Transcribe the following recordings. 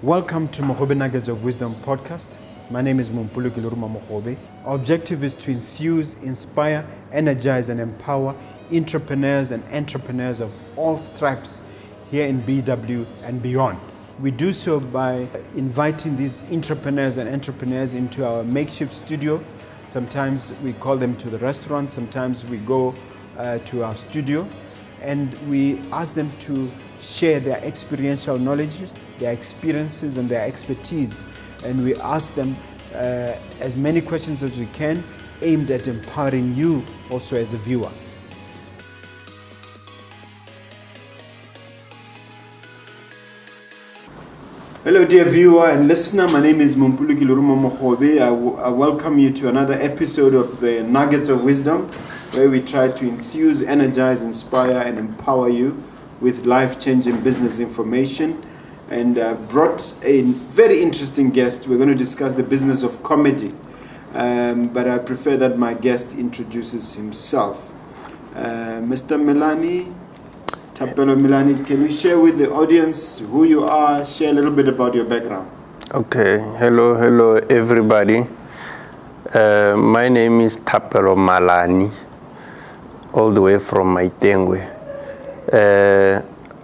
Welcome to Mogobe Nuggets of Wisdom podcast. My name is Mompoloki Lerumo Mogobe. Our objective is to enthuse, inspire, energize, and empower entrepreneurs and entrepreneurs of all stripes here in BW and beyond. We do so by inviting these entrepreneurs and entrepreneurs into our makeshift studio. Sometimes we call them to the restaurant, sometimes we go to our studio, and we ask them to share their experiential knowledge, their experiences and their expertise. And we ask them as many questions as we can, aimed at empowering you also as a viewer. Hello dear viewer and listener, my name is Mompoloki Lerumo Mogobe. I welcome you to another episode of the Nuggets of Wisdom, where we try to enthuse, energize, inspire and empower you with life-changing business information. And brought a very interesting guest. We're going to discuss the business of comedy, but I prefer that my guest introduces himself. Mr. Thapelo Malani, can you share with the audience who you are, share a little bit about your background? Okay, hello everybody. My name is Thapelo Malani, all the way from Maitengwe.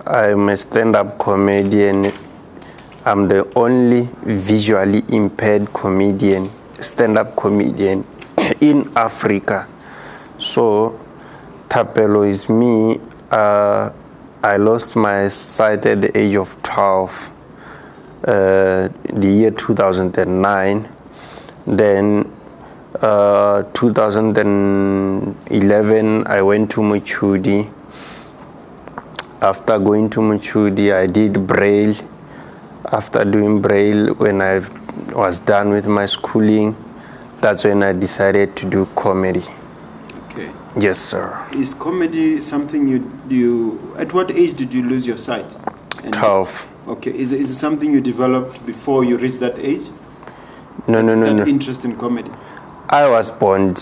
I'm a stand-up comedian. I'm the only visually impaired comedian, stand-up comedian in Africa. So Thapelo is me. I lost my sight at the age of 12, the year 2009. Then 2011, I went to Machudi. After going to Machudi, I did Braille. After doing Braille, when I was done with my schooling, that's when I decided to do comedy. Okay. Yes, sir. Is comedy something you at what age did you lose your sight? 12. Okay. Is it something you developed before you reached that age? No. Interest in comedy? I was born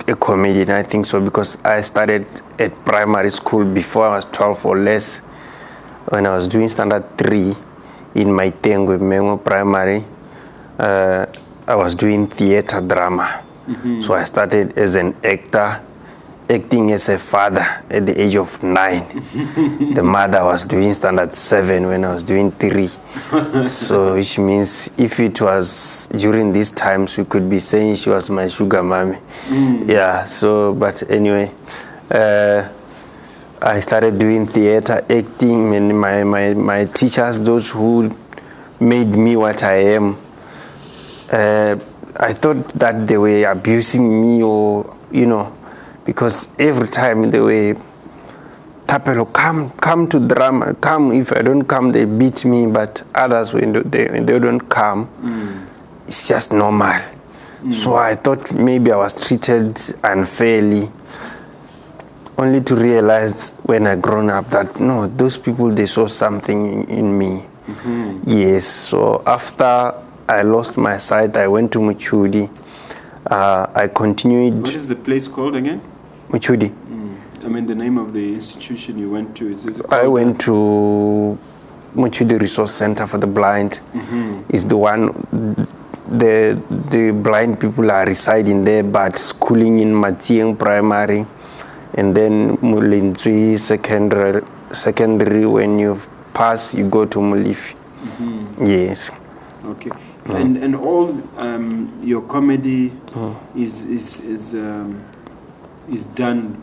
a comedian, I think so, because I started at primary school before I was 12 or less. When I was doing standard 3 in Maitengwe Mengo Primary, I was doing theater drama. Mm-hmm. So I started as an actor, acting as a father at the age of 9. The mother was doing standard 7 when I was doing 3. So which means if it was during these times, we could be saying she was my sugar mommy. Yeah, so but anyway, I started doing theater, acting, and my teachers, those who made me what I am, I thought that they were abusing me, or because every time they were, Thapelo, come to drama, come. If I don't come, they beat me. But others, when they don't come, it's just normal. So I thought maybe I was treated unfairly, only to realize when I grown up that no, those people, they saw something in me. Mm-hmm. Yes. So after I lost my sight, I went to Machudi. I continued. What is the place called again? Machudi. I mean, the name of the institution you went to is I went to Machudi Resource Center for the Blind. Mm-hmm. Is the one the blind people are residing there, but schooling in Matieng Primary, and then Mulindri secondary. When you pass, you go to Mulifi. Mm-hmm. Yes. Okay. And all your comedy is done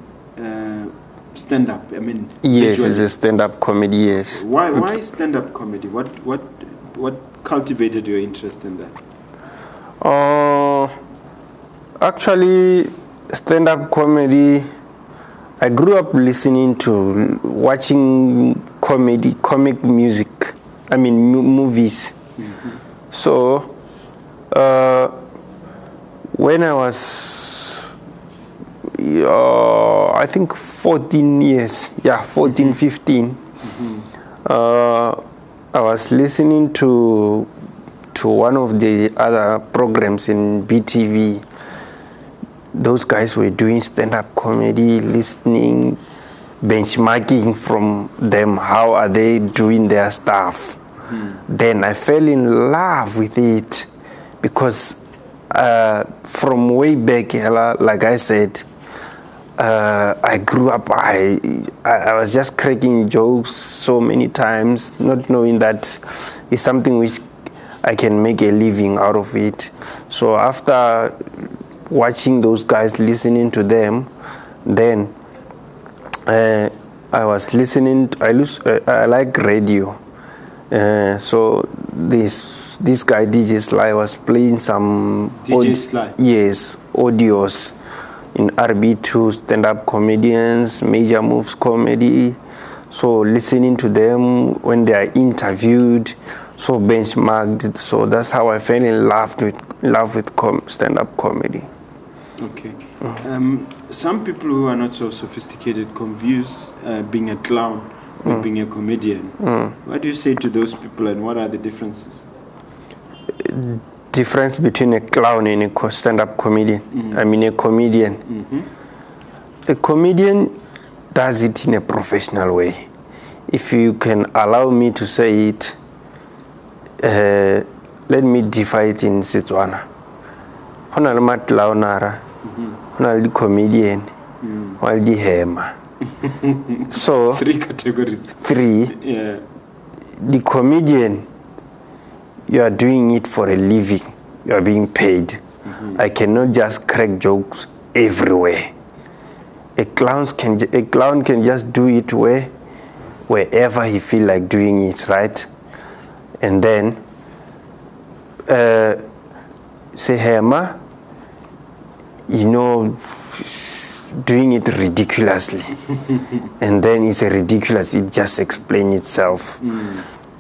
stand up. I mean, yes, visually. It's a stand up comedy. Yes. Why stand up comedy? What cultivated your interest in that? Actually, stand up comedy, I grew up listening to, watching comic music. I mean movies. Mm-hmm. So when I was I think 14 years, 15. Mm-hmm. I was listening to one of the other programs in BTV. Those guys were doing stand-up comedy, benchmarking from them, how are they doing their stuff. Then I fell in love with it because from way back, like I said, I grew up, I was just cracking jokes so many times, not knowing that it's something which I can make a living out of it. So after watching those guys, listening to them, then I was listening, I like radio. So this guy, DJ Sly, was playing some... DJ Sly? Yes, audios in RB2, stand-up comedians, Major Moves Comedy. So listening to them when they are interviewed, so benchmarked. So that's how I fell in love with stand-up comedy. Okay. Some people who are not so sophisticated confuse being a clown with being a comedian. What do you say to those people, and what are the differences? Difference between a clown and a stand-up comedian. I mean, a comedian. A comedian does it in a professional way. If you can allow me to say it, let me define it in Setswana. Hona le matlaonara, hona le comedian, hona le hema. So 3 categories. 3. Yeah. The comedian, you are doing it for a living. You are being paid. I cannot just crack jokes everywhere. A clown can just do it wherever he feel like doing it, right? And then say Hema, doing it ridiculously. And then it's ridiculous, it just explains itself.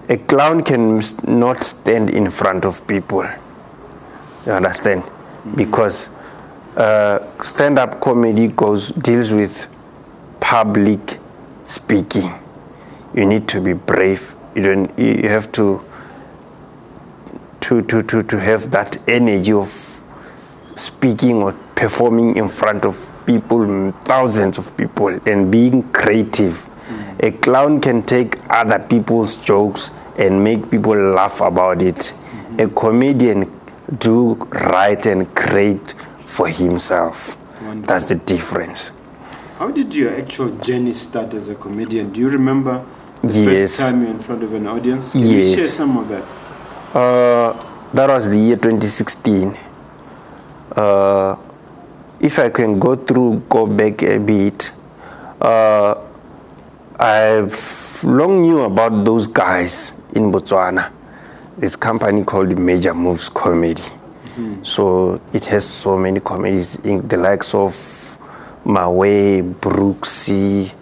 A clown can not stand in front of people. You understand? Because stand-up comedy deals with public speaking. You need to be brave. You have to have that energy of speaking or performing in front of people, thousands of people, and being creative. A clown can take other people's jokes and make people laugh about it. A comedian do write and create for himself. Wonderful. That's the difference. How did your actual journey start as a comedian? Do you remember the Yes. first time you're in front of an audience? Can you Yes. share some of that? That was the year 2016. If I can go back a bit, I've long knew about those guys in Botswana. This company called Major Moves Comedy. So it has so many comedies, in the likes of Mawe, Brooksy,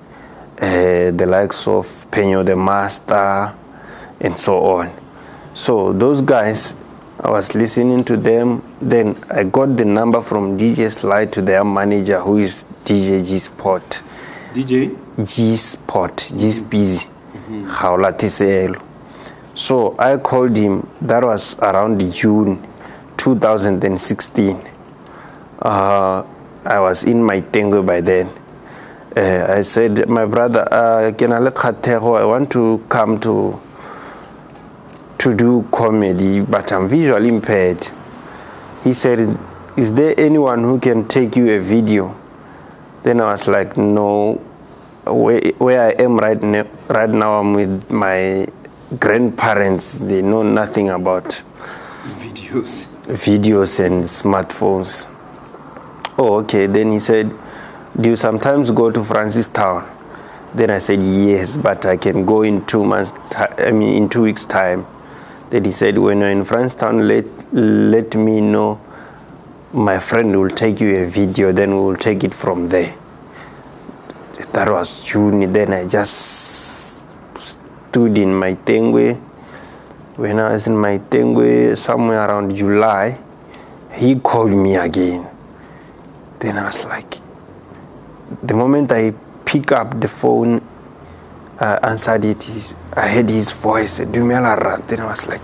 the likes of Peño the Master, and so on. So those guys, I was listening to them. Then I got the number from DJ Sly to their manager, who is DJ G Spot. DJ? G Spot, G Speezy, Haula Tiselo. So I called him. That was around June 2016. I was in my tango by then. I said, my brother, I want to come to do comedy, but I'm visually impaired. He said, is there anyone who can take you a video? Then I was like, no. Where I am right now, I'm with my grandparents. They know nothing about videos and smartphones. Oh, okay. Then he said, do you sometimes go to Francistown? Then I said, yes, but I can go in 2 months. In 2 weeks' time. Then he said, when you're in Francistown, let me know. My friend will take you a video, then we will take it from there. That was June. Then I just stood in my Tengwe. When I was in my Tengwe, somewhere around July, he called me again. Then I was like, the moment I pick up the phone, answered it, I heard his voice, Dumelara. Then I was like,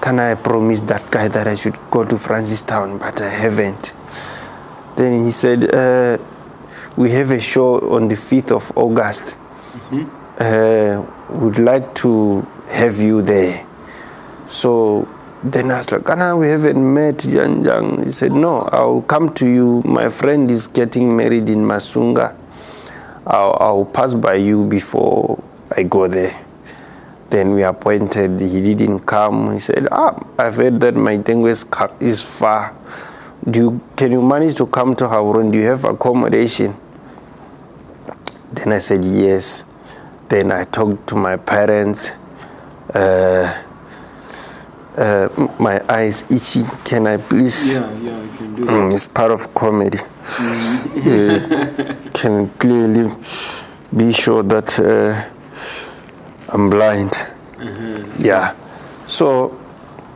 can I promise that guy that I should go to Francistown? But I haven't. Then he said, we have a show on the 5th of August. Would like to have you there. So then I was like, Anna, we haven't met, Janjang. He said, no, I'll come to you. My friend is getting married in Masunga. I'll pass by you before I go there. Then we appointed, he didn't come. He said, I've heard that my Tengwe is far. Can you manage to come to Havron? Do you have accommodation? Then I said, yes. Then I talked to my parents. My eyes itchy. Can I please? Yeah, you can do it. It's part of comedy. Can clearly be sure that I'm blind. Yeah. So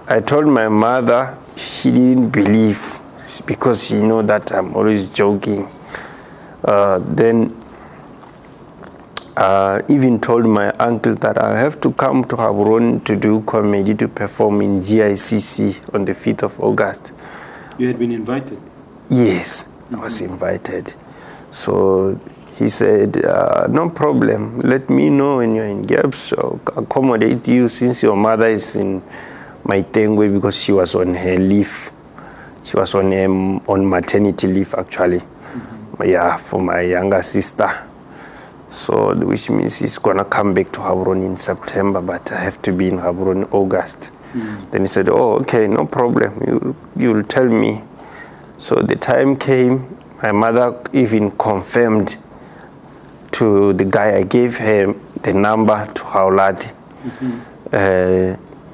I told my mother. She didn't believe because she know that I'm always joking. Then even told my uncle that I have to come to Havron to do comedy, to perform in GICC on the 5th of August. You had been invited? Yes, I was invited. So he said, no problem, let me know when you're in gaps. I'll accommodate you since your mother is in Maitengwe because she was on her leave. She was on maternity leave actually. Yeah, for my younger sister. So which means he's gonna come back to Havron in September, but I have to be in Havron in August. Then he said, oh, okay, no problem, you'll tell me. So the time came, my mother even confirmed to the guy. I gave her the number to Hauladi.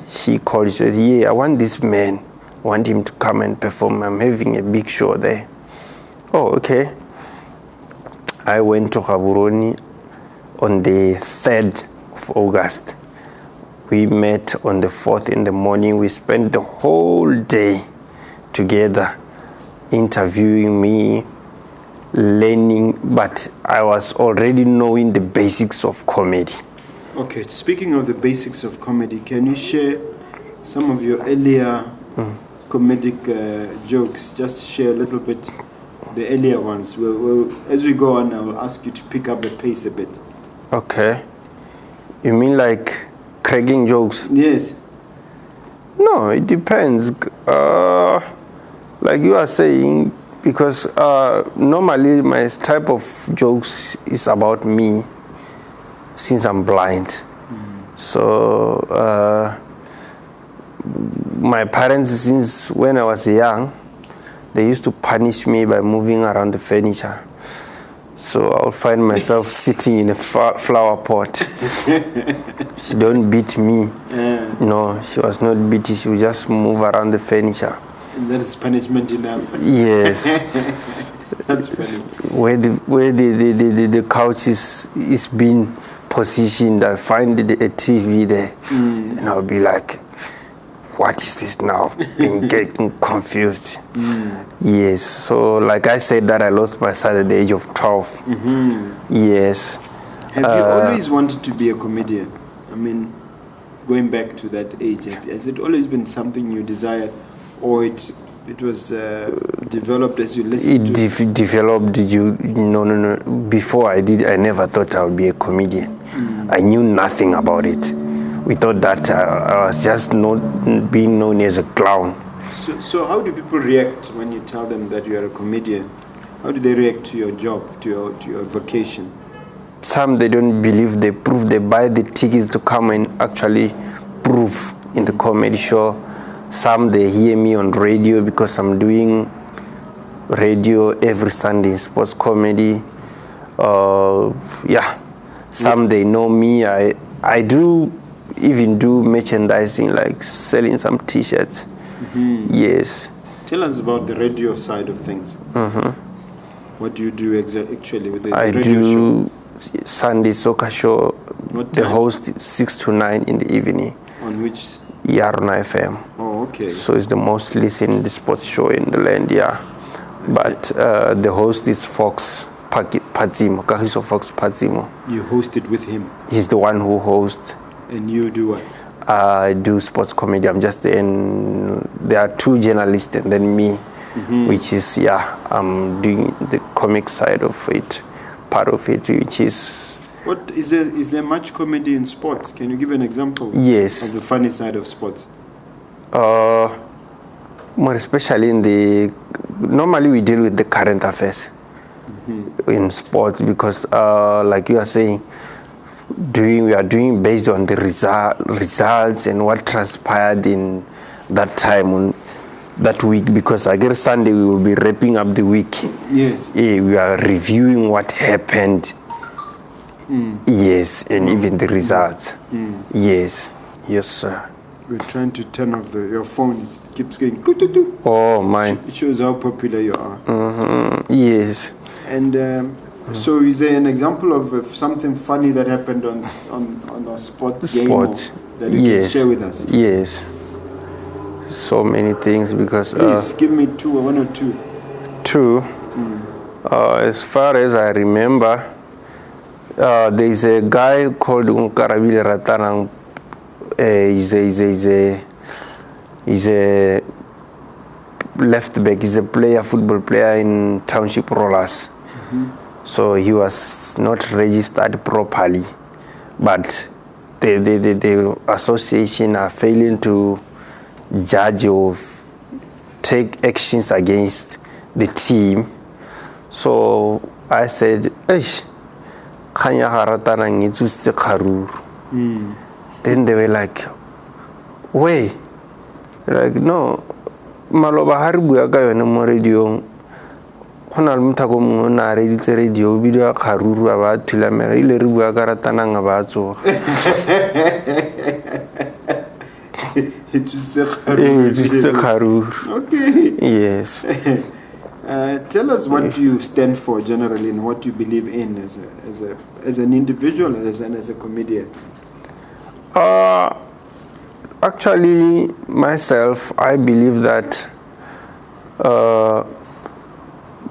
She called, she said, yeah, I want this man. I want him to come and perform. I'm having a big show there. Oh, okay. I went to Gaborone on the 3rd of August. We met on the 4th in the morning. We spent the whole day together interviewing me, learning, but I was already knowing the basics of comedy. Okay, speaking of the basics of comedy, can you share some of your earlier comedic jokes? Just share a little bit, the earlier ones. We'll, as we go on, I will ask you to pick up the pace a bit. Okay. You mean like cracking jokes? Yes. No, it depends. Like you are saying, because normally my type of jokes is about me, since I'm blind. So my parents, since when I was young, they used to punish me by moving around the furniture. So I'll find myself sitting in a flower pot. She don't beat me. No, she was not beating. She would just move around the furniture. And that is punishment enough. Yes. That's funny. Where the couch is being positioned, I find a TV there, and I'll be like, what is this now? I'm getting confused. Yes, so like I said that I lost my sight at the age of 12. Yes. Have you always wanted to be a comedian? I mean, going back to that age, has it always been something you desired, or it was developed as you listened to it? Developed. No. Before I never thought I would be a comedian. I knew nothing about it. We thought that I was just being known as a clown. So how do people react when you tell them that you are a comedian? How do they react to your job, to your vocation? Some, they don't believe, they prove, they buy the tickets to come and actually prove in the comedy show. Some, they hear me on radio because I'm doing radio every Sunday, sports comedy. Some, they know me. I do even do merchandising, like selling some t-shirts. Yes. Tell us about the radio side of things. What do you do actually with the I radio do show? Sunday soccer show. What The time? host is 6 to 9 in the evening. On which? Yarona FM. Oh, okay. So it's the most listened sports show in the land, yeah. But the host is Fox Pazimo, Kahiso Fox Pazimo. You host it with him? He's the one who hosts. And you do what? I do sports comedy. I'm just there are two journalists and then me, which is, I'm doing the comic side of it, part of it, which is What is there much comedy in sports? Can you give an example? Yes. Of the funny side of sports? More especially normally we deal with the current affairs in sports because, like you are saying, we are doing based on the results and what transpired in that time on that week, because I guess Sunday we will be wrapping up the week. Yes. We are reviewing what happened. Yes, and even the results. Yes, sir. We're trying to turn off your phone. It keeps going. Doo-doo-doo. Oh, mine. It shows how popular you are. Yes. And so, is there an example of something funny that happened on a sports game that you can share with us? Yes. So many things because. Please give me one or two. Two. As far as I remember, there is a guy called Unkarabile Ratanang. He's a left back. He's a football player in Township Rollers. So he was not registered properly, but the association are failing to judge or take actions against the team. So I said, "Eish, khanya haratana ngitsutse kharuru." Then they were like, "Wait, like no, maloba hari bua ka yone mo radio. Khona le motho go mongwe na re ditse radio video kharuru ba thula mera ile re bua ka ratana nga ba tsoga." It's just a kharuru. Okay. Yes. Tell us what do you stand for generally and what you believe in as an individual and as a comedian. Actually, myself, I believe that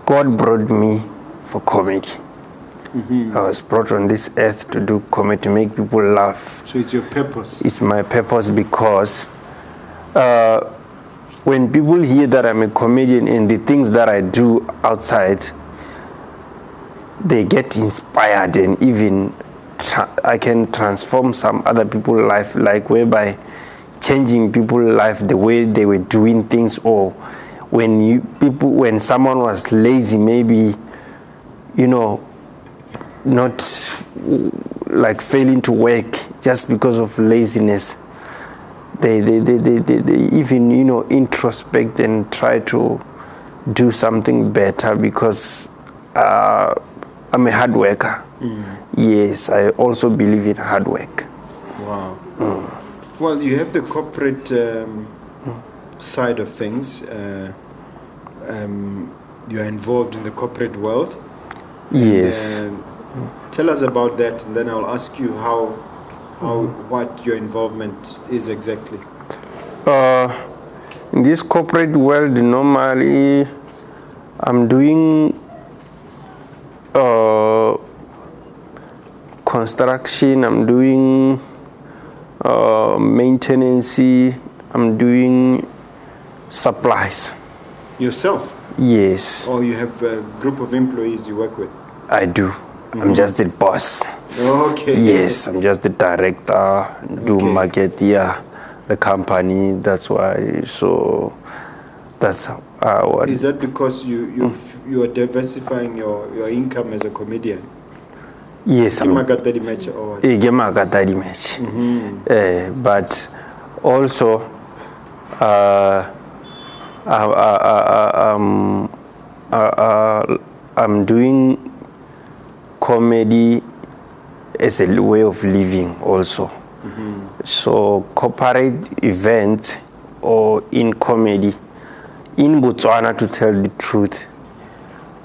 God brought me for comedy. I was brought on this earth to do comedy, to make people laugh. So it's your purpose? It's my purpose because when people hear that I'm a comedian and the things that I do outside, they get inspired, and even I can transform some other people's life, like whereby changing people's life the way they were doing things, or when someone was lazy, maybe, not like failing to work just because of laziness, they even introspect and try to do something better because I'm a hard worker. Yes, I also believe in hard work. Wow. Well, you have the corporate side of things. You are involved in the corporate world. Yes. Tell us about that, and then I'll ask you what your involvement is exactly. In this corporate world, normally I'm doing construction, I'm doing maintenance, I'm doing supplies. Yourself? Yes. Or you have a group of employees you work with? I do. I'm just the boss. Okay. Yes, I'm just the director, do market, the company, that's why. So that's what. Is that because you are diversifying your income as a comedian? Yes, I'm but also I'm doing comedy as a way of living also. So corporate events or in comedy in Botswana, to tell the truth,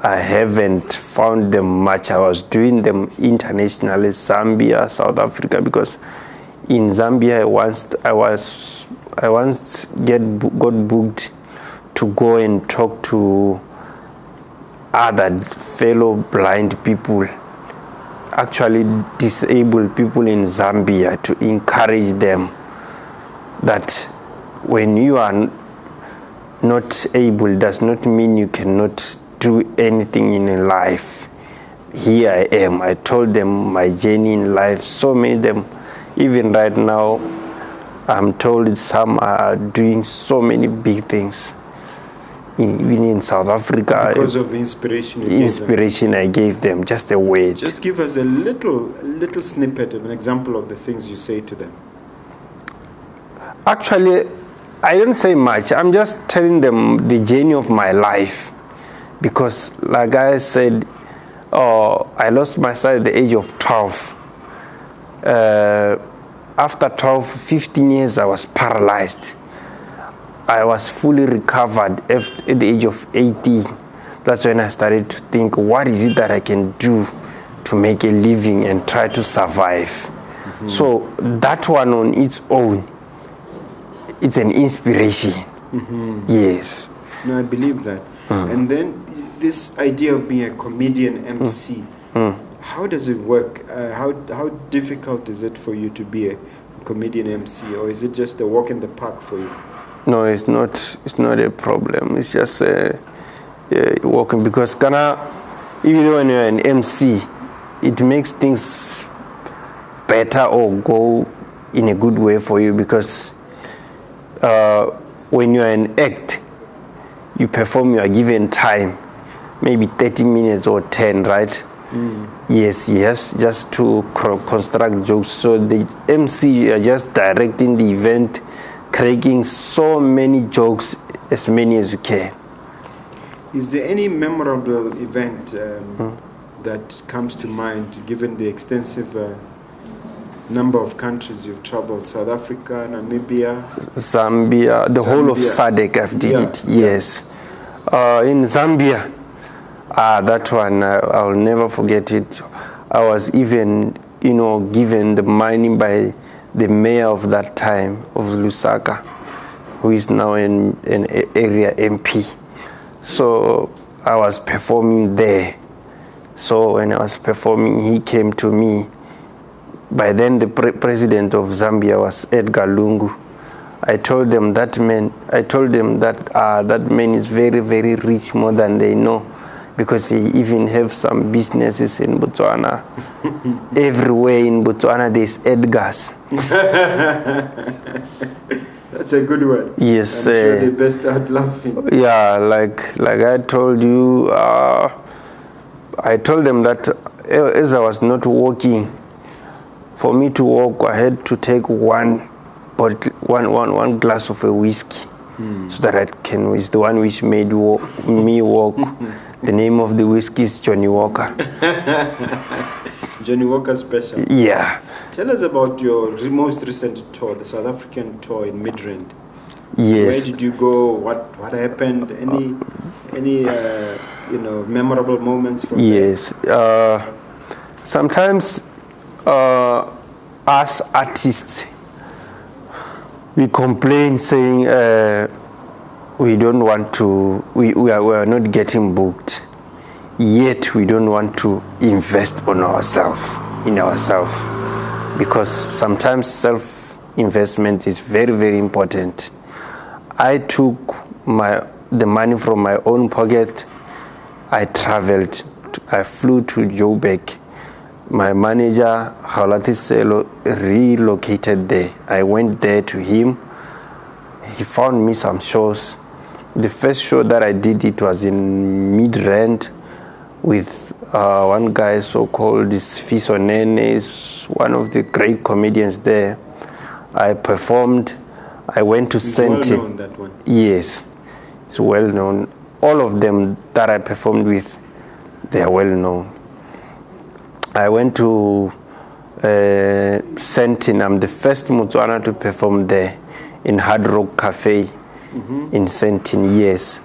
I haven't found them much. I was doing them internationally, Zambia, South Africa, because in Zambia I once got booked to go and talk to other fellow blind people, actually disabled people in Zambia, to encourage them that when you are not able does not mean you cannot do anything in life. here I am. I told them my journey in life. So many of them, even right now, I'm told some are doing so many big things. Even in South Africa. Because of the inspiration I gave them, just a word. Just give us a little snippet of an example of the things you say to them. Actually, I don't say much. I'm just telling them the journey of my life. Because like I said, I lost my sight at the age of 12. After 15 years, I was paralyzed. I was fully recovered at the age of 18. That's when I started to think, what is it that I can do to make a living and try to survive? Mm-hmm. So that one on its own, it's an inspiration. Mm-hmm. Yes. No, I believe that. And then this idea of being a comedian MC, how does it work? How difficult is it for you to be a comedian MC, or is it just a walk in the park for you? No, it's not. It's not a problem. It's just walking, because Ghana, even when you're an MC, it makes things better or go in a good way for you, because when you're an act, you perform your given time, maybe 30 minutes or 10, right? Yes, just to construct jokes. So the MC, you are just directing the event, cracking so many jokes, as many as you can. Is there any memorable event that comes to mind, given the extensive number of countries you've traveled? South Africa, Namibia, Zambia, the whole of SADC I've did it, yes. In Zambia, that one, I'll never forget it. I was even, given the money by the mayor of that time, of Lusaka, who is now an area MP. So I was performing there. So when I was performing, he came to me. By then, the president of Zambia was Edgar Lungu. I told them that man is very, very rich, more than they know, because he even have some businesses in Botswana. Everywhere in Botswana, there's Edgars. That's a good one. Yes. I'm sure they best out laughing. Yeah, like I told you, I told them that as I was not walking, for me to walk, I had to take one glass of a whiskey, so that I can. It's the one which made me walk. The name of the whiskey is Johnny Walker. Johnny Walker Special. Yeah. Tell us about your most recent tour, the South African tour in Midrand. Yes. Where did you go? What happened? Any memorable moments from Yes. Sometimes us artists, we complain saying we don't want to, we are not getting booked, yet we don't want to invest in ourselves, because sometimes self-investment is very, very important. I took the money from my own pocket. I traveled. I flew to Joburg. My manager, Halatiselo, relocated there. I went there to him. He found me some shows. The first show that I did, it was in Midrand with one guy so-called Sfiso Nene, is one of the great comedians there. I performed. I went to Sente. Well known, that one. Yes, it's well known. All of them that I performed with, they are well known. I went to Sentin. I'm the first Motswana to perform there in Hard Rock Cafe in Sentin, yes.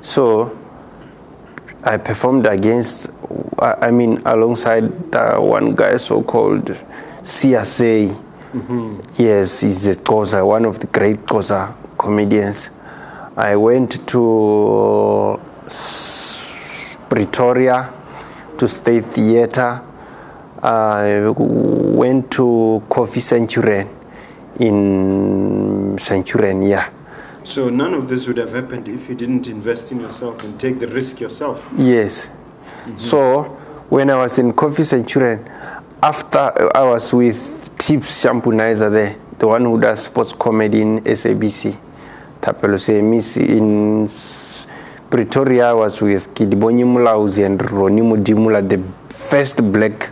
So I performed alongside one guy so-called CSA. Yes, he's the Xhosa, one of the great Xhosa comedians. I went to Pretoria to State Theatre. I went to Coffee Centurion in Centurion, yeah. So none of this would have happened if you didn't invest in yourself and take the risk yourself. Yes. So when I was in Coffee Centurion, after I was with Tips Shampoo Nizer there, the one who does sports comedy in SABC, Thapelo Malani. In Pretoria, I was with Kidibonyi Mulauzi and Ronnie Mudimula, the first black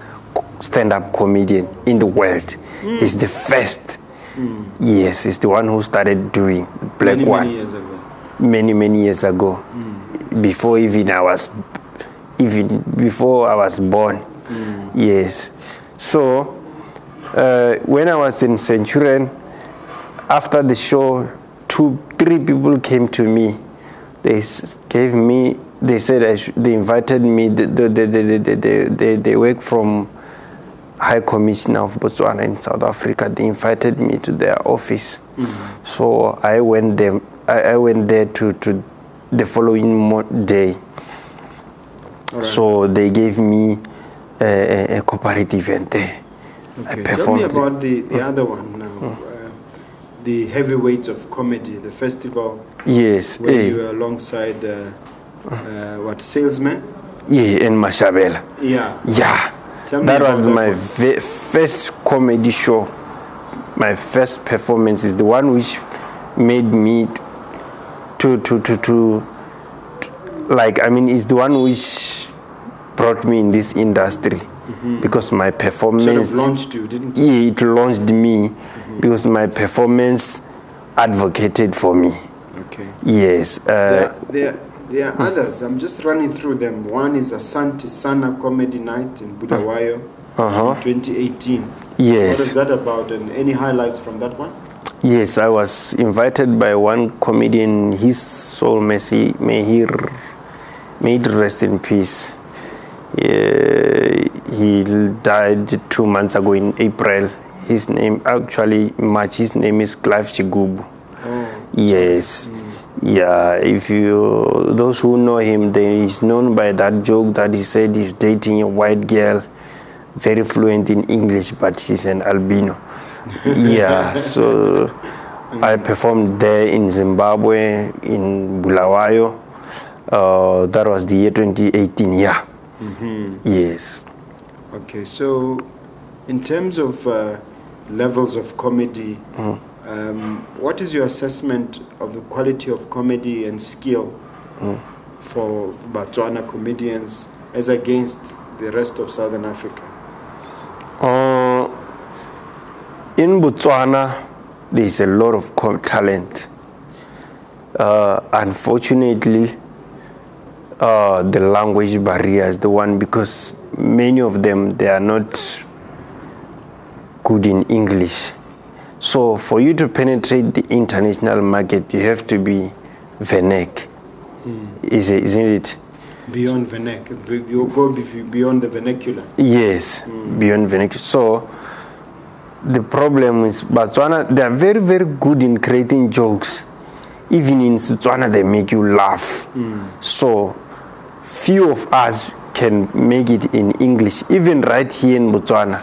stand-up comedian in the world. He's the first. Yes, he's the one who started doing black one. Many years ago. Many years ago. Before I was born. Yes. So when I was in Centurion, after the show, 2-3 people came to me. They said they invited me. They work from High Commissioner of Botswana in South Africa. They invited me to their office. So I went there. I went there to the following day. Right. So they gave me a corporate event there. Okay. Tell me about the other one now. The Heavyweights of Comedy, the festival. Yes. Where you were alongside Salesman? Yeah, and Mashabela. Yeah. Yeah. That was my first comedy show. My first performance is the one which made me to is the one which brought me in this industry. Because my performance sort of launched you, didn't it? Yeah, it launched me because my performance advocated for me. Okay. Yes. There are others. I'm just running through them. One is Asante Sana Comedy Night in Bulawayo in 2018. Yes. What is that about, and any highlights from that one? Yes, I was invited by one comedian. His soul may he rest in peace. He died 2 months ago in April. His name his name is Clive Chigubu. Yes. Yeah, those who know him, he's known by that joke that he said he's dating a white girl, very fluent in English, but she's an albino. Yeah, so I performed there in Zimbabwe, in Bulawayo. That was the year 2018, yeah. Yes. Okay, so in terms of levels of comedy, what is your assessment of the quality of comedy and skill for Botswana comedians as against the rest of Southern Africa? In Botswana, there is a lot of talent. Unfortunately, the language barrier is the one, because many of them, they are not good in English. So for you to penetrate the international market, you have to be Venek, isn't it? Beyond Venek, you go beyond the vernacular. Yes, beyond vernacular. So the problem is Botswana, they are very, very good in creating jokes. Even in Setswana, they make you laugh. So few of us can make it in English. Even right here in Botswana,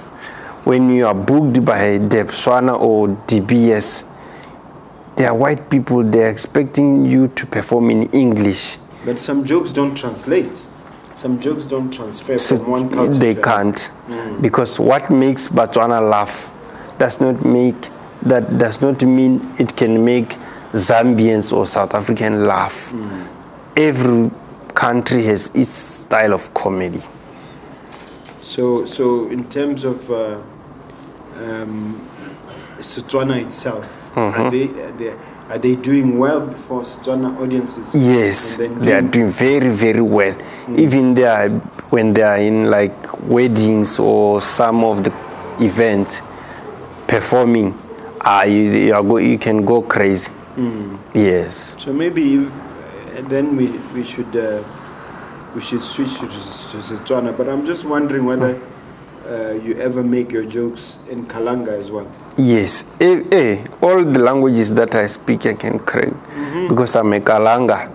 when you are booked by Depswana or DBS, there are white people, they're expecting you to perform in English. But some jokes don't translate. Some jokes don't transfer from one culture. They can't. Because what makes Botswana laugh does not mean it can make Zambians or South African laugh. Every country has its style of comedy. So in terms of Setswana itself, are they doing well before Setswana audiences? Yes, they are doing very, very well. Even when they are in like weddings or some of the events performing, you can go crazy. Yes. So maybe then we should switch to Setswana. But I'm just wondering whether you ever make your jokes in Kalanga as well. Yes. All the languages that I speak, I can crack. Because I'm a Kalanga.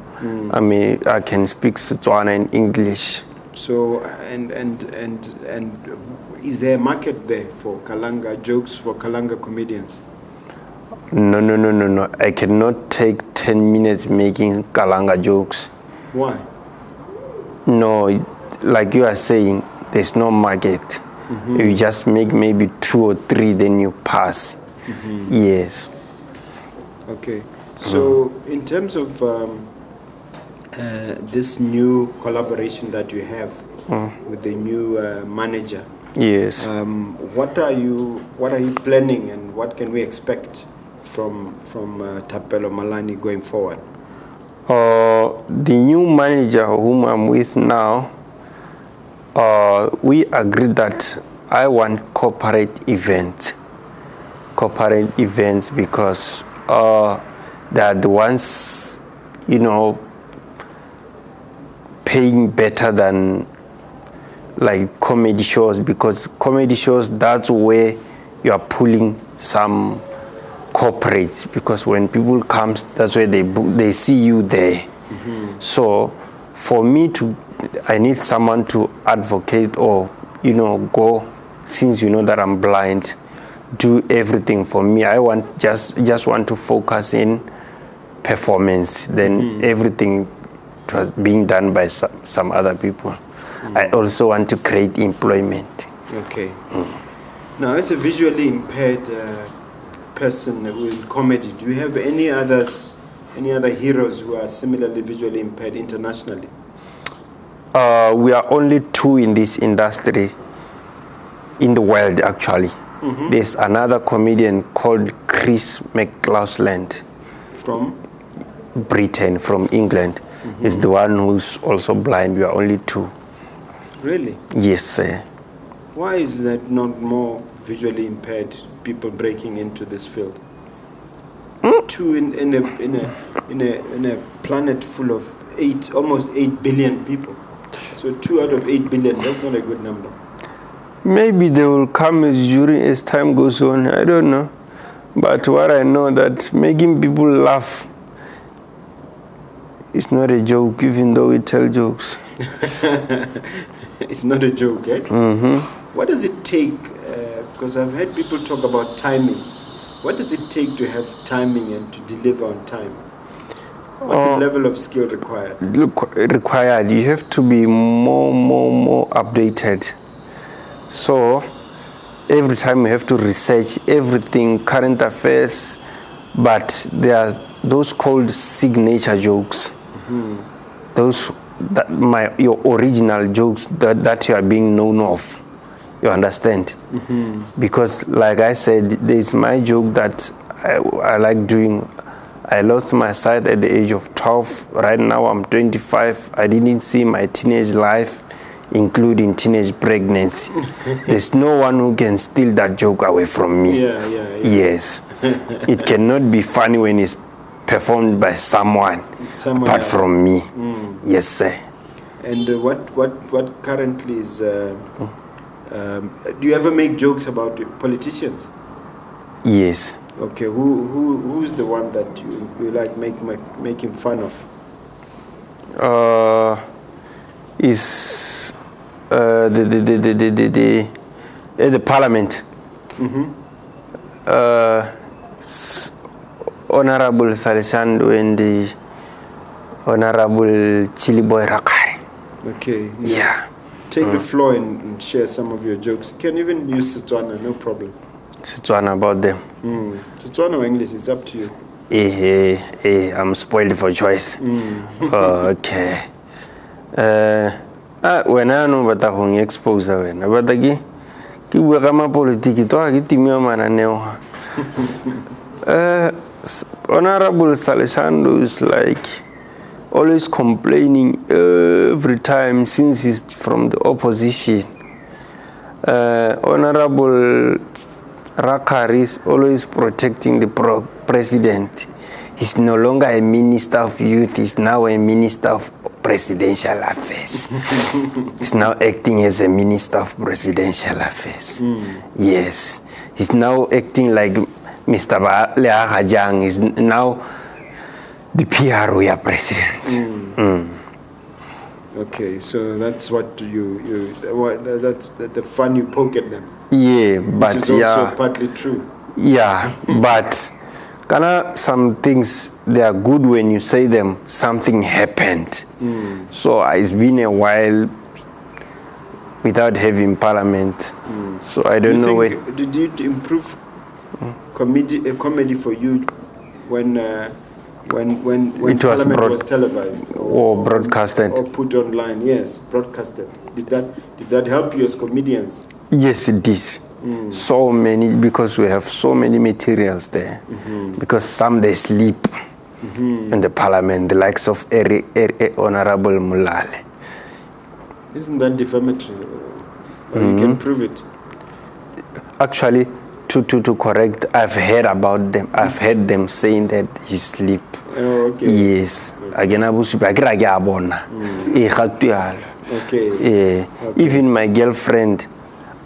I can speak Setswana and English. So and is there a market there for Kalanga jokes, for Kalanga comedians? No. I cannot take 10 minutes making Kalanga jokes. Why? No, like you are saying, there's no market. You just make maybe 2 or 3, then you pass. Yes. Okay. So in terms of this new collaboration that you have with the new manager, Yes. what are you planning, and what can we expect from Thapelo Malani going forward? The new manager whom I'm with now, we agreed that I want corporate events because they are the ones, paying better than like comedy shows, because comedy shows, that's where you are pulling some corporates, because when people come, that's where they see you there. So for me I need someone to advocate, or go, since that I'm blind, do everything for me. I want just want to focus in performance, then everything was being done by some other people. I also want to create employment. Okay. Now, as a visually impaired person with comedy, do you have any other heroes who are similarly visually impaired internationally? We are only 2 in this industry in the world, actually. There's another comedian called Chris McLaughlin From Britain, from England. Is the one who's also blind. We are only 2. Really? Yes, sir. Why is that not more visually impaired people breaking into this field? 2 in a planet full of almost 8 billion people. So 2 out of 8 billion, that's not a good number. Maybe they will come as time goes on. I don't know. But what I know, that making people laugh is not a joke, even though we tell jokes. It's not a joke, eh? What does it take? Because I've heard people talk about timing. What does it take to have timing and to deliver on time? What's the level of skill required? Required. You have to be more updated. So every time you have to research everything, current affairs, but there are those called signature jokes. Those your original jokes that you are being known of. You understand? Because like I said, there's my joke that I like doing. I lost my sight at the age of 12. Right now I'm 25. I didn't see my teenage life, including teenage pregnancy. There's no one who can steal that joke away from me. Yeah. Yes. It cannot be funny when it's performed by someone apart else. from me. Yes, sir. And what currently is... do you ever make jokes about politicians? Yes. Okay, who's the one that you like making fun of? Is the parliament. Honorable Salisando and the Honorable Chili Boy Rakari. Okay. Yeah. Take the floor and share some of your jokes. You can even use Setswana, no problem. Setswana about them. Setswana or English, it's up to you. I'm spoiled for choice. Okay. When I know what I'm exposed to, but again, ki bua ka mapolitiki to ke timio mananeo. Honorable Salisando is like always complaining every time since he's from the opposition. Honorable Rakari is always protecting the president. He's no longer a minister of youth, he's now a minister of presidential affairs. He's now acting as a minister of presidential affairs. Yes. He's now acting like Mr. Leahajang is now the PRO president. Okay, so that's what that's the fun you poke at them. Yeah, but which is also partly true. Yeah, but some things, they are good when you say them. Something happened. So it's been a while without having parliament. So I don't know where. Did it improve comedy for you when It was parliament was televised or broadcasted or put online? Yes, broadcasted. Did that help you as comedians? Yes, it is. So many, because we have so many materials there. Because some they sleep in the parliament, the likes of Honorable Mulale. Isn't that defamatory? You can prove it. Actually, to correct, I've heard about them. I've heard them saying that he sleep. Oh, okay. Yes. Okay. Even my girlfriend,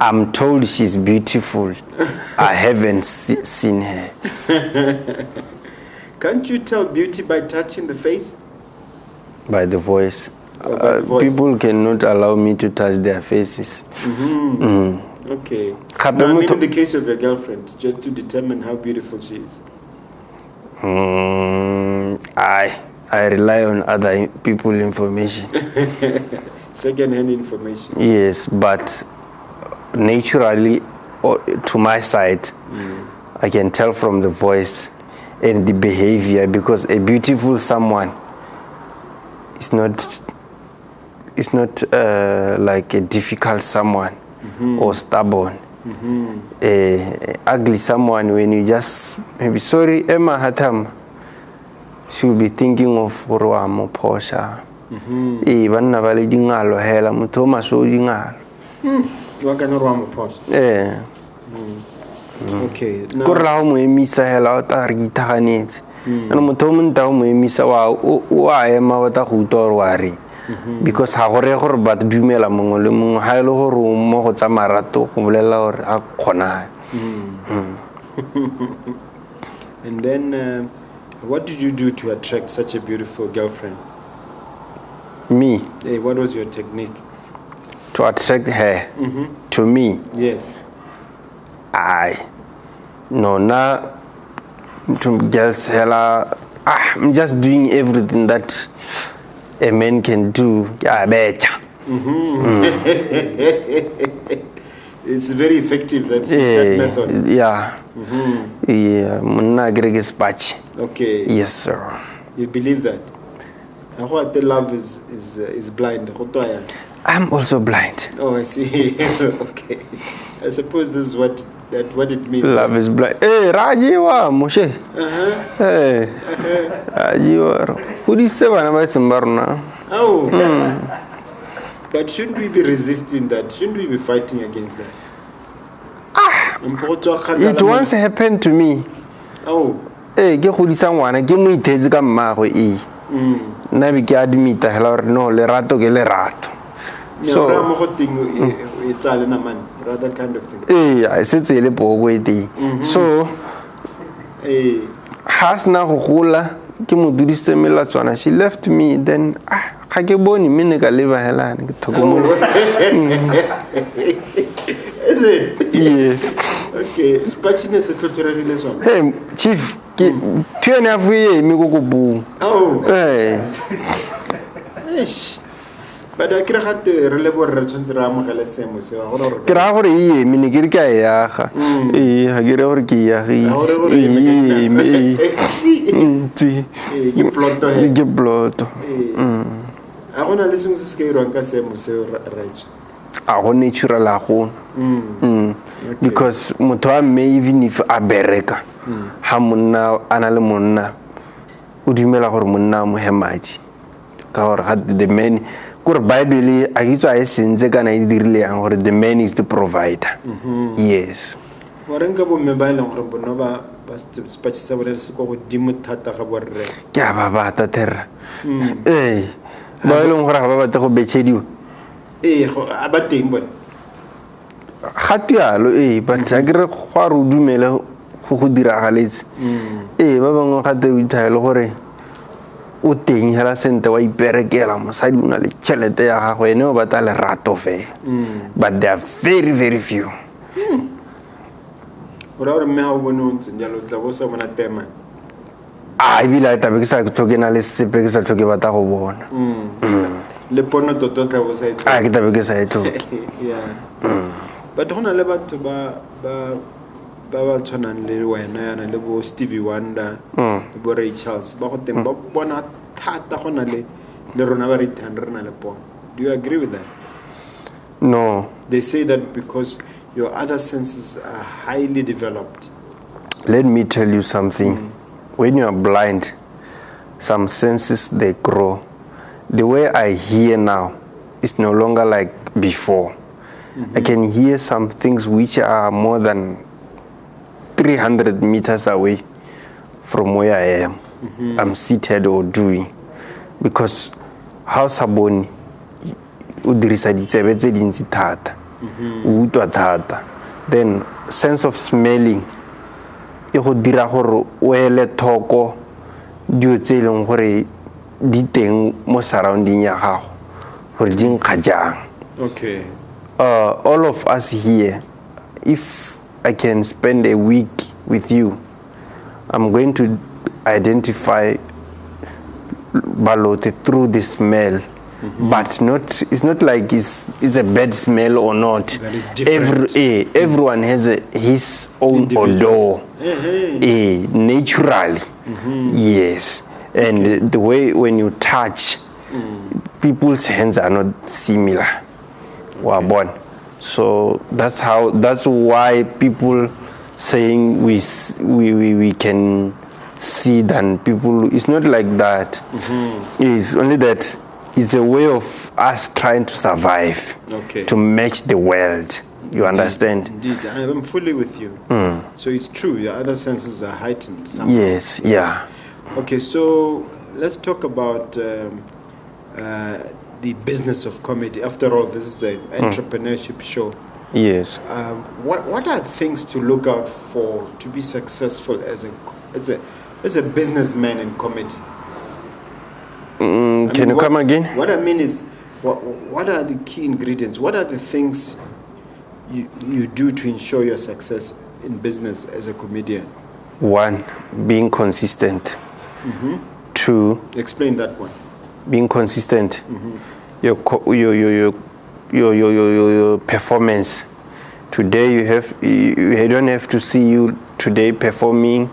I'm told she's beautiful. I haven't seen her. Can't you tell beauty by touching the face? By the voice. By the voice. People cannot allow me to touch their faces. Okay. No, I mean in the case of your girlfriend, just to determine how beautiful she is. I rely on other people's information. Second-hand information. Yes, but naturally, to my side, I can tell from the voice and the behavior, because a beautiful someone is not like a difficult someone or stubborn. Ugly someone, when you just maybe sorry Emma Hatam, she will be thinking of Roamo Posha. Banna vale dingalo hela mutoma so dingalo. Wakana Roamo Posha. Okay. Korla mo emisa hela o ta re gitaganetse. Ana mutoma nta mo emisa wa ema wa ta go utlwa because ha gore gore ba dumela mongwe le mongwe ha ile gore mo go tsa marato go bolela gore a khona. And then what did you do to attract such a beautiful girlfriend? Me? Hey, what was your technique? To attract her to me? Yes. No, to girls hella. I'm just doing everything that a man can do. Yeah, better. It's very effective. That method. Yeah. Yeah. Okay. Yes, sir. You believe that? What the love is blind. I'm also blind. Oh, I see. Okay. I suppose this is what it means. Love is blind. Hey, Rajiwa, Moshe. Hey, Rajiwa. Who is seven? Oh. But shouldn't we be resisting that? Shouldn't we be fighting against that? It once happened to me. Oh. Hey, get who is someone? Give me Tezga Maho. Nabi admit no lerato che lerato. So it's all in a man, rather kind of thing. I said a little so has now hula Kimu do this similar one. She left me, then Hageboni Minica live a helan. Is it? Yes. Okay, spatchiness a cultural relation. Hey, Chief, 2.5 years, me go boo. Oh, hey. But I can't have the reliable returns around the same. Gravity, Minigirka, I get over here. Get blood. I want to listen to scale on Casemo, right? Our natural because Mutua may even if a bereka Hamuna Analemona Udimela Hormona Muhemaji. Kaur had the man. Bible, I used to say or the man is the provider. Yes. Warenga bo mobile on Bonova, but spatch several score dimut tata. Gababa terra. Eh, Bailon Rabba to Bechedu. About him. Hatualo, but I get a Huaru Dumela who did a halis. Babang had the Tailore. Uting hela sente wa iperekela mosadi una le chelete ya gagwe ene o batla le rato fe. But there are very very few. Ora me ha bona ntse njalo tla bo sa bona tema. Ibila tabe ke sa tlhoke na le sepe ke sa tlhoke batla go bona. Le pono toto tla bo sa e tloke. ke tabe ke sa e tloke. Yeah. But hona le batho ba tshwanang le wena yana le bo Stevie Wonder, le bo Ray Charles ba go teng ba bona thata gona le rona ba re ithandre rena le pono. Do you agree with that? No. They say that because your other senses are highly developed. Let me tell you something. When you are blind, some senses they grow. The way I hear now is no longer like before. I can hear some things which are more than 300 meters away from where I am. I'm seated or doing. Because how saboni o dirisa ditsebe tse dintsi thata. O utlwa thata. Then sense of smelling e go dira gore o ele thoko dio tse leng gore di teng mo surrounding ya gago gore di nkga jang. Okay. All of us here, if I can spend a week with you, I'm going to identify Balote through the smell. But it's not like it's a bad smell or not. That is different. Everyone has his own odor. Naturally. Yes. And the way when you touch, people's hands are not similar. Born. So that's why people saying we can see than people. It's not like that. It's only that it's a way of us trying to survive, to match the world. You understand? Indeed, I'm fully with you. So it's true, your other senses are heightened somehow. Yes, yeah. Okay, so let's talk about the business of comedy. After all, this is an entrepreneurship show. Yes. What are things to look out for to be successful as a businessman in comedy? Can you come again? What I mean is, what are the key ingredients? What are the things you do to ensure your success in business as a comedian? 1, being consistent. 2, explain that one. Being consistent. Your performance. Today you don't have to see you today performing,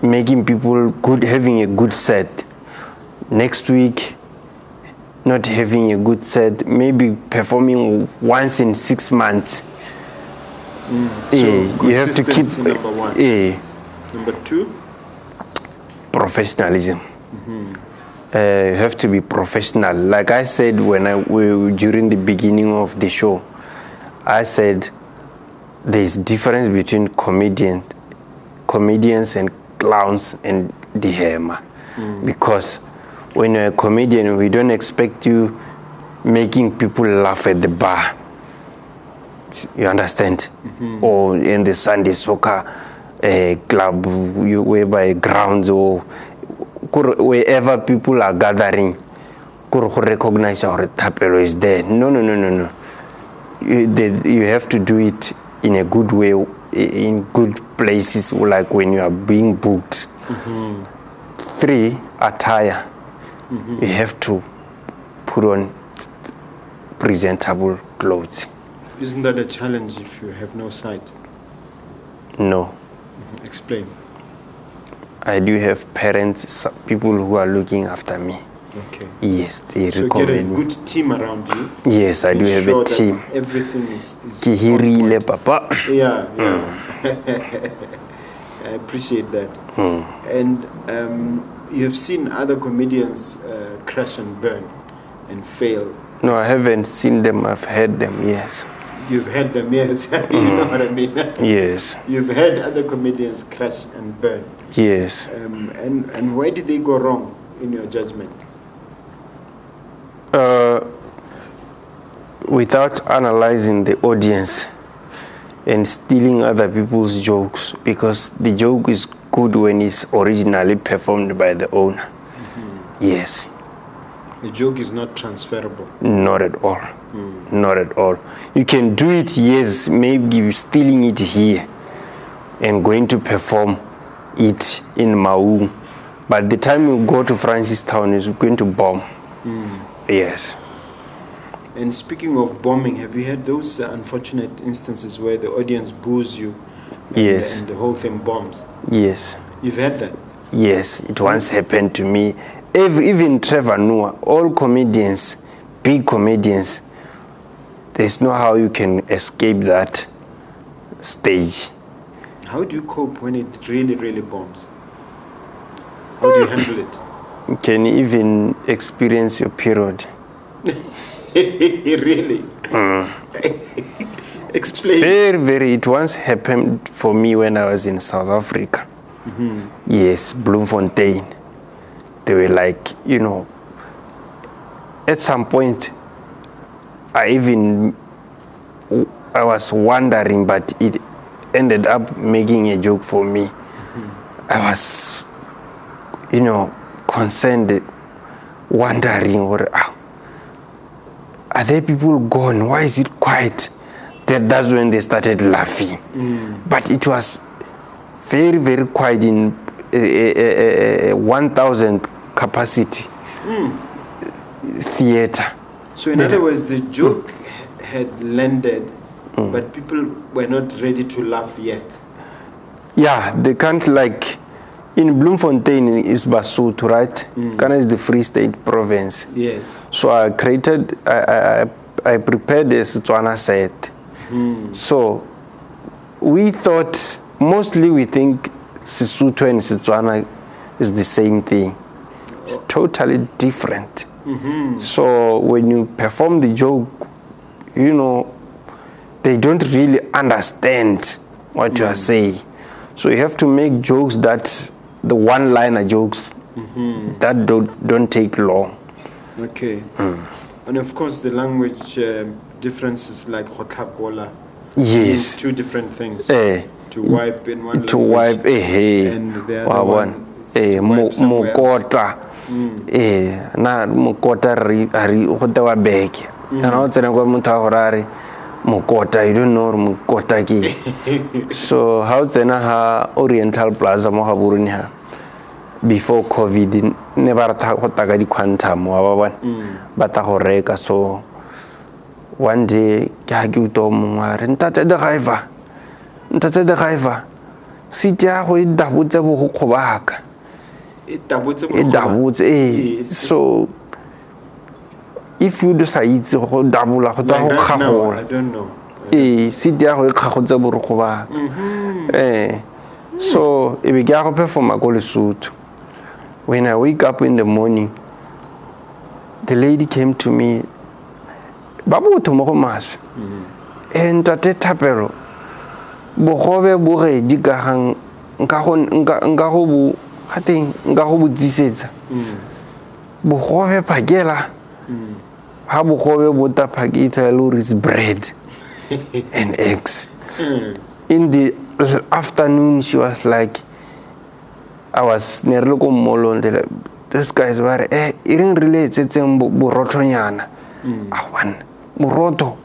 making people good, having a good set. Next week, not having a good set, maybe performing once in 6 months. So you have to keep number 1. Number 2, professionalism. You have to be professional. Like I said during the beginning of the show, I said there's difference between comedians and clowns and the hammer. Because when you're a comedian, we don't expect you making people laugh at the bar. You understand? Or in the Sunday soccer club, whereby grounds or wherever people are gathering, recognize your Thapelo is there. No. You have to do it in a good way, in good places, like when you are being booked. 3, attire. You have to put on presentable clothes. Isn't that a challenge if you have no sight? No. Explain. I do have parents, people who are looking after me. Okay. Yes, they so recommend get a good team around you. Yes, I do have a team. Everything is Kihirile papa. Yeah. I appreciate that. And you have seen other comedians crash and burn and fail. No, I haven't seen them. I've heard them, yes. You've heard them, yes. You know what I mean? Yes. You've heard other comedians crash and burn. Yes. And where did they go wrong in your judgment? Without analyzing the audience and stealing other people's jokes, because the joke is good when it's originally performed by the owner. Yes. The joke is not transferable. Not at all. Not at all. You can do it, yes, maybe stealing it here and going to perform it in Maung But the time you go to Francistown is going to bomb. Yes. And speaking of bombing, have you had those unfortunate instances where the audience boos you and, Yes. and the whole thing bombs? Yes. You've had that? Yes, it once happened to me. Even Trevor Noah, all comedians, big comedians, there's no how you can escape that stage. How do you cope when it really, really bombs? How do you handle it? You can even experience your period. Really? Explain. Very, it once happened for me when I was in South Africa. Yes, Bloemfontein. They were like, at some point, I was wondering, but it ended up making a joke for me. I was, concerned, wondering, are there people gone? Why is it quiet? That's when they started laughing. But it was very, very quiet in 1,000 capacity theater. So in other words, the joke had landed, but people were not ready to laugh yet. Yeah, they can't in Bloemfontein is Basotho, right? Ghana is the Free State province. Yes. So I prepared a Setswana set. So we thought, mostly we think Sesotho and Setswana is the same thing. It's totally different. So when you perform the joke, they don't really understand what you are saying. So you have to make jokes the one-liner jokes that don't take long. Okay. And of course the language differences like Hotlapgola. Yes. Two different things. To wipe in one language. To wipe, and the other one is to wipe somewhere Mokota. Na Mokota ari wa beke. Na o tsena kwa motho a gore Mokota, you don't know Mokota ke. So how tsena ha Oriental Plaza mo Gaborone ha before COVID ne ba rata go taka di quantum wa ba bona ba ta go reka. So one day ke ha ke uto mongwa re ntate the driver seat ya go idabutse bo go khobaka idabutse so if you sa itse go dabula go twa go kgagola I don't know. seat ya go ikgagotse bo re khobaka so e be ke ya go performa go Lesotho. When I wake up in the morning, the lady came to me, Babu to Mogomas, and Tate Thapelo, Bogobe Bore, Digahang, Ngahobu, Hating, Ngahobu Zizet, Bogobe Pagela, Habuhobe Buta Pagita Luris bread and eggs. In the afternoon, she was like, I was near Loco Molon. Those guys were, irin relates it's Buroto Yana. One Buroto.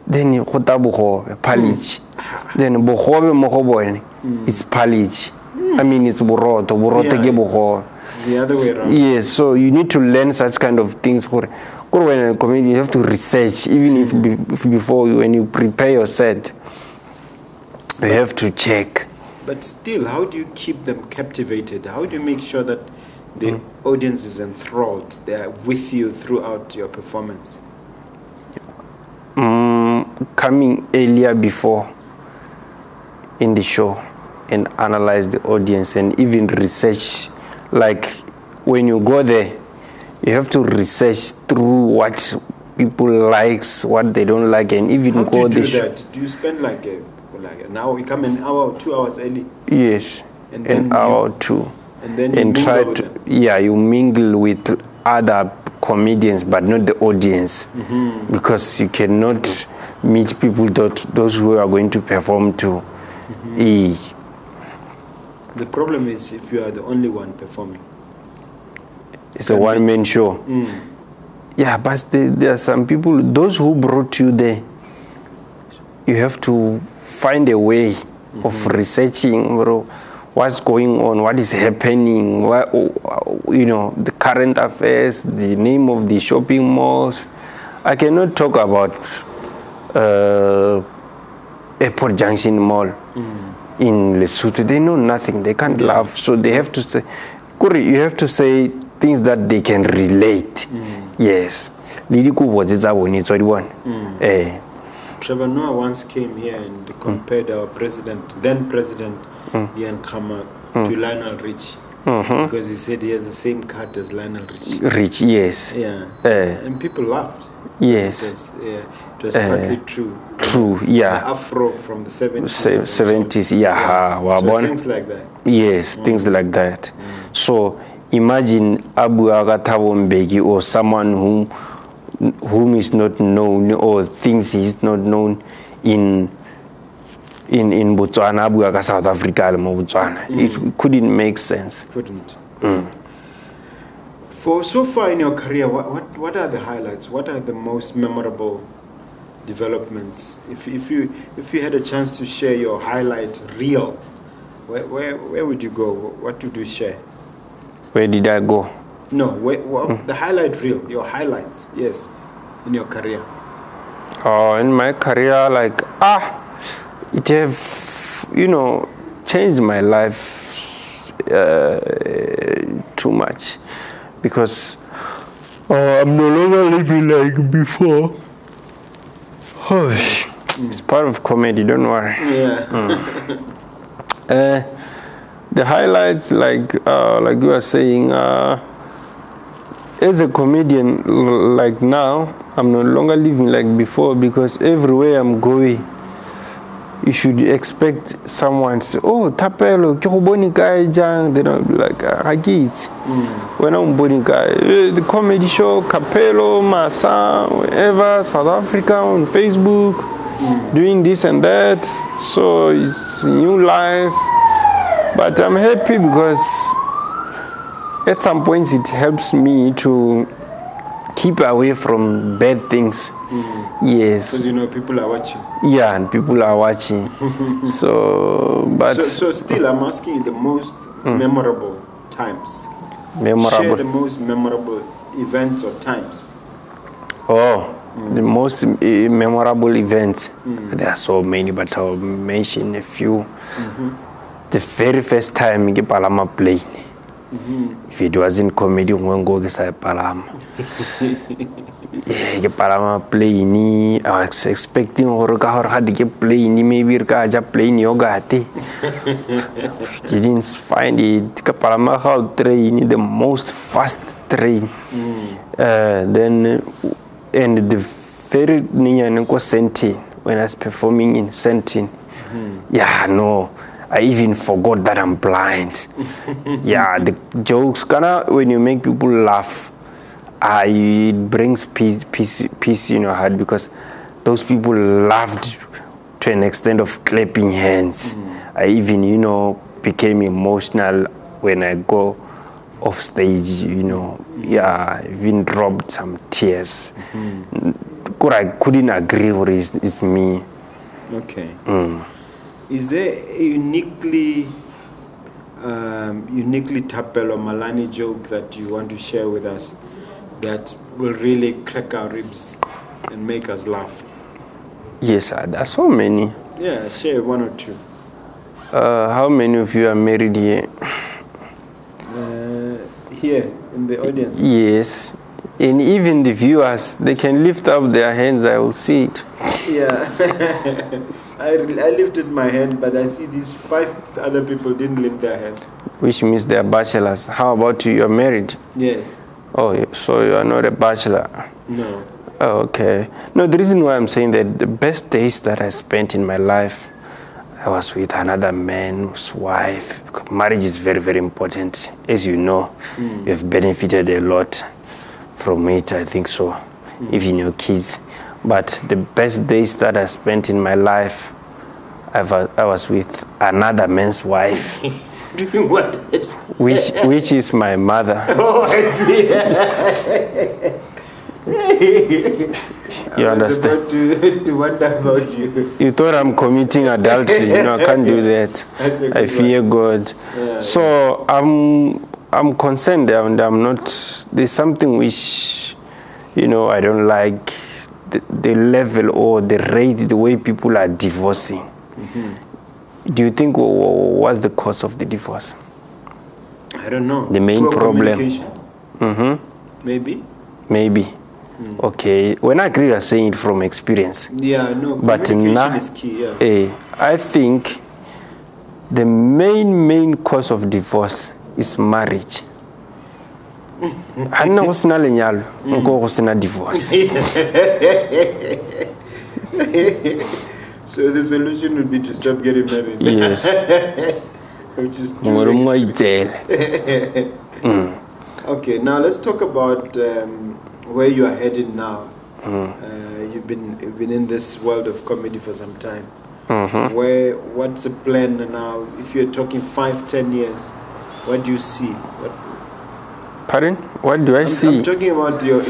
Then you Hotabuho, Palich. Then Bohobe Mohoboy, it's Palich. I mean, it's Buroto Gebuho. The other way around. Yes, so you need to learn such kind of things. When a comedian, you have to research, even if before when you prepare your set, you have to check. But still, how do you keep them captivated? How do you make sure that the audience is enthralled? They are with you throughout your performance. Coming earlier before in the show and analyze the audience and even research. Like when you go there, you have to research through what people likes, what they don't like, and even how go do you the do that? Do you spend like an hour? You come an hour or 2 hours early. Yes, And then an hour or two. And then you mingle try with to them. you mingle with other comedians, but not the audience, because you cannot meet people those who are going to perform to. The problem is if you are the only one performing. It's a one-man show. Yeah, but there are some people, those who brought you there, you have to find a way of researching, what's going on, what is happening, the current affairs, the name of the shopping malls. I cannot talk about Airport Junction Mall in Lesotho. They know nothing. They can't laugh. So they have to say, Kuri, you have to say things that they can relate. Yes. Trevor Noah once came here and compared our then president, Ian Khama, to Lionel Richie. Because he said he has the same cut as Lionel Richie. Rich, yes. Yeah. And people laughed. Yes. It was partly true. True, yeah. The Afro from the 70s. 70s, yeah. So things like that. Yes, things like that. So imagine Abu Agatabo Mbeki or someone whom is not known or thinks he is not known in Botswana, Abu Aga South Africa, Botswana. It couldn't make sense. Couldn't. For so far in your career, what are the highlights? What are the most memorable developments? If you had a chance to share your highlight reel, where would you go? What would you share? Where did I go? No, the highlight reel, your highlights, yes, in your career. In my career, it have, changed my life too much, because I'm no longer living like before. It's part of comedy, don't worry. Yeah. The highlights, like you were saying, as a comedian, like now, I'm no longer living like before, because everywhere I'm going, you should expect someone to say, "Oh, Thapelo, ke go bone kae jang?" Then I'll be like, "I get it." When I'm bone kae, the comedy show, Thapelo, Masa, whatever, South Africa on Facebook, doing this and that. So it's a new life. But I'm happy because at some points it helps me to keep away from bad things. Yes. Because people are watching. Yeah, and people are watching. So still, I'm asking you the most memorable times. Share the most memorable events or times. The most memorable events. There are so many, but I'll mention a few. The very first time I palama plane. If it wasn't comedy, I'm going to go palama. Yeah, palama plane. I was expecting to plane, maybe plane yoga. Didn't find it. Palama train, the most fast train. Then and the very near Asante, when I was performing in Asante. I even forgot that I'm blind. The jokes, when you make people laugh, it brings peace in your heart, because those people laughed to an extent of clapping hands. I even, became emotional when I go off stage, I even dropped some tears. I couldn't agree with it. It's me. Okay. Is there a uniquely Thapelo Malani joke that you want to share with us that will really crack our ribs and make us laugh? Yes, there are so many. Yeah, share one or two. How many of you are married here? Here, in the audience? Yes. And even the viewers, they can lift up their hands, I will see it. Yeah. I lifted my hand, but I see these 5 other people didn't lift their hand. Which means they are bachelors. How about you? You're married? Yes. Oh, so you are not a bachelor? No. Oh, okay. No, the reason why I'm saying that the best days that I spent in my life, I was with another man's wife. Marriage is very, very important. As you know, you've benefited a lot from it, I think so. Even your kids. But the best days that I spent in my life, I was with another man's wife. Doing what? Which is my mother. Oh, I see. You I was understand? about to wonder about you. You thought I'm committing adultery. No, I can't do that. That's a good I fear God. Yeah, So I'm concerned and I'm not. There's something which, I don't like the level or the rate, the way people are divorcing. Mm-hmm. Do you think what's the cause of the divorce? I don't know. The main Poor problem. Communication. Maybe. Mm. Okay. When I agree, you're saying it from experience. Yeah, no. But Communication now, is key. Yeah. I think the main cause of divorce is marriage. Hanna go sena lenyalo, nko go sena divorce. So the solution would be to stop getting married. Yes. Which is too extreme. Okay, now let's talk about where you are heading now. You've been in this world of comedy for some time. What's the plan now? If you're talking 5-10 years, what do you see? Pardon? What do I see? I'm talking about your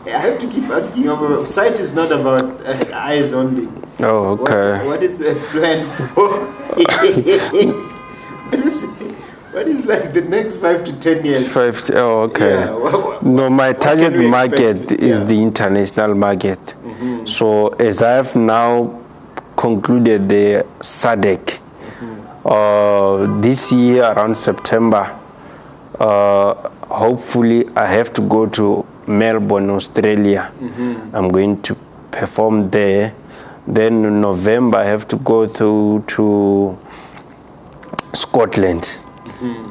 I have to keep asking you. Sight is not about eyes only. Oh, okay. What is the plan for? What is like the next 5 to 10 years? Okay. Yeah. No, my target can we market expect? is Yeah. the international market. So as I have now concluded the SADC, this year around September, hopefully I have to go to Melbourne, Australia. I'm going to perform there. Then in November I have to go to Scotland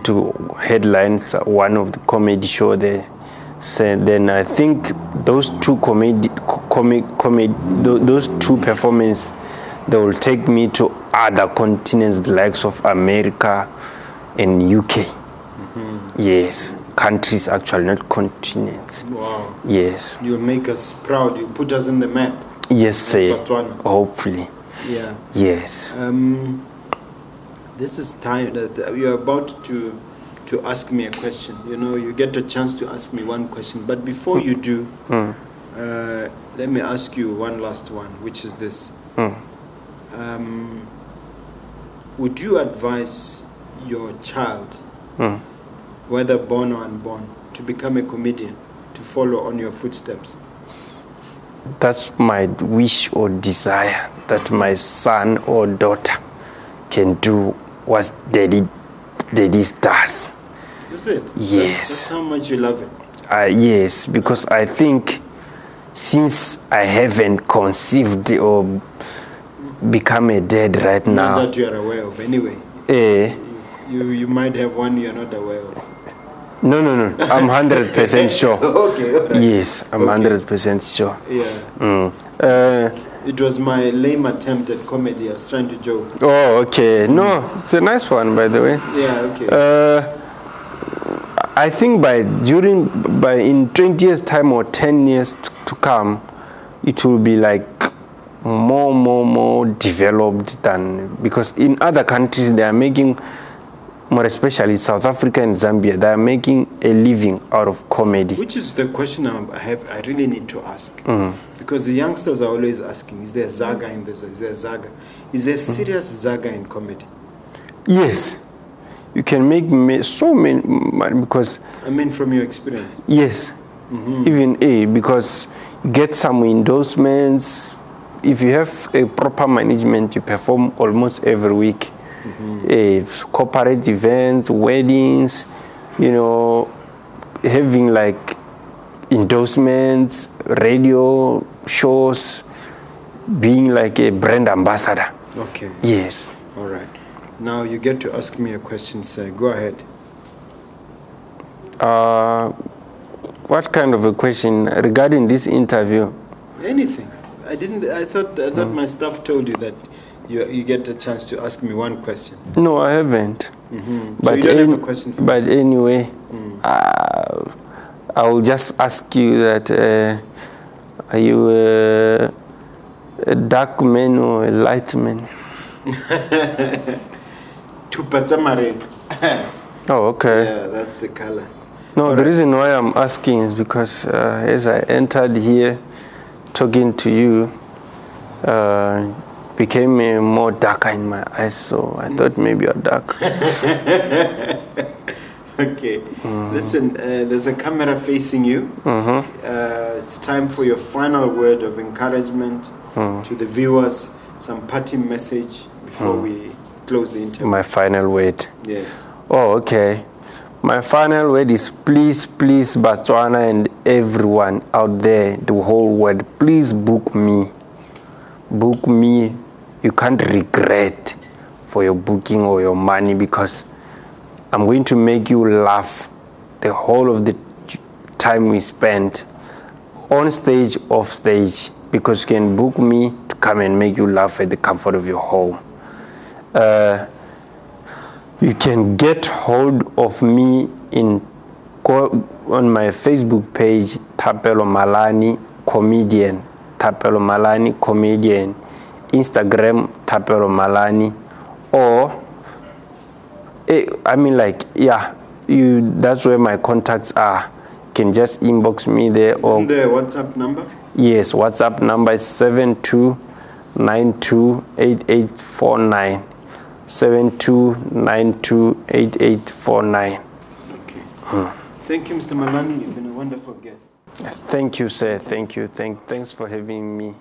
to headlines one of the comedy show there. So then I think those two those two performances, they will take me to other continents, the likes of America and UK. Yes, countries actually, not continents. Wow. Yes. You'll make us proud. You put us in the map. Yes, sir. Botswana. Hopefully. Yeah. Yes. This is time that you're about to ask me a question. You get a chance to ask me one question. But before you do, let me ask you one last one, which is this. Would you advise your child, whether born or unborn, to become a comedian, to follow on your footsteps? That's my wish or desire, that my son or daughter can do what daddy does. Is it? Yes. That's how much you love it. Yes, because I think since I haven't conceived or become a dad right now. Not that you are aware of anyway. You might have one you're not aware of. No. I'm 100% sure. Okay. All right. Yes, I'm 100% sure. Yeah. It was my lame attempt at comedy. I was trying to joke. Oh, okay. No, it's a nice one, by the way. Yeah. Okay. I think in 20 years time or 10 years to come, it will be like more developed than, because in other countries they are making, more especially South Africa and Zambia, they are making a living out of comedy. Which is the question I really need to ask. Because the youngsters are always asking, is there Zaga in this? Is there Zaga? Is there serious Zaga in comedy? Yes. You can make so many, because... I mean, from your experience. Yes. Even because you get some endorsements. If you have a proper management, you perform almost every week. Corporate events, weddings, having like endorsements, radio shows, being like a brand ambassador. Okay. Yes. All right. Now you get to ask me a question, sir. Go ahead. What kind of a question regarding this interview? Anything. I thought my staff told you that you get a chance to ask me one question. No, I haven't. But so you don't have a question for me? But anyway, I will just ask you that: are you a dark man or a light man? Tupatamareg. Oh, okay. Yeah, that's the color. No, the reason why I'm asking is because as I entered here, talking to you, became more darker in my eyes. So I thought maybe you're dark. Okay. Listen, there's a camera facing you. It's time for your final word of encouragement to the viewers. Some parting message before we close the interview. My final word. Yes. Oh, okay. My final word is please, Botswana and everyone out there, the whole world, please book me. Book me. You can't regret for your booking or your money, because I'm going to make you laugh the whole of the time we spent on stage, off stage, because you can book me to come and make you laugh at the comfort of your home. You can get hold of me on my Facebook page, Thapelo Malani Comedian, Thapelo Malani Comedian, Instagram Thapelo Malani, or that's where my contacts are. You can just inbox me there. Isn't there a WhatsApp number? Yes, WhatsApp number is 72928849. 72928849. Okay. Thank you, Mr. Malani. You've been a wonderful guest. Yes, thank you, sir. Thank you. Thanks for having me.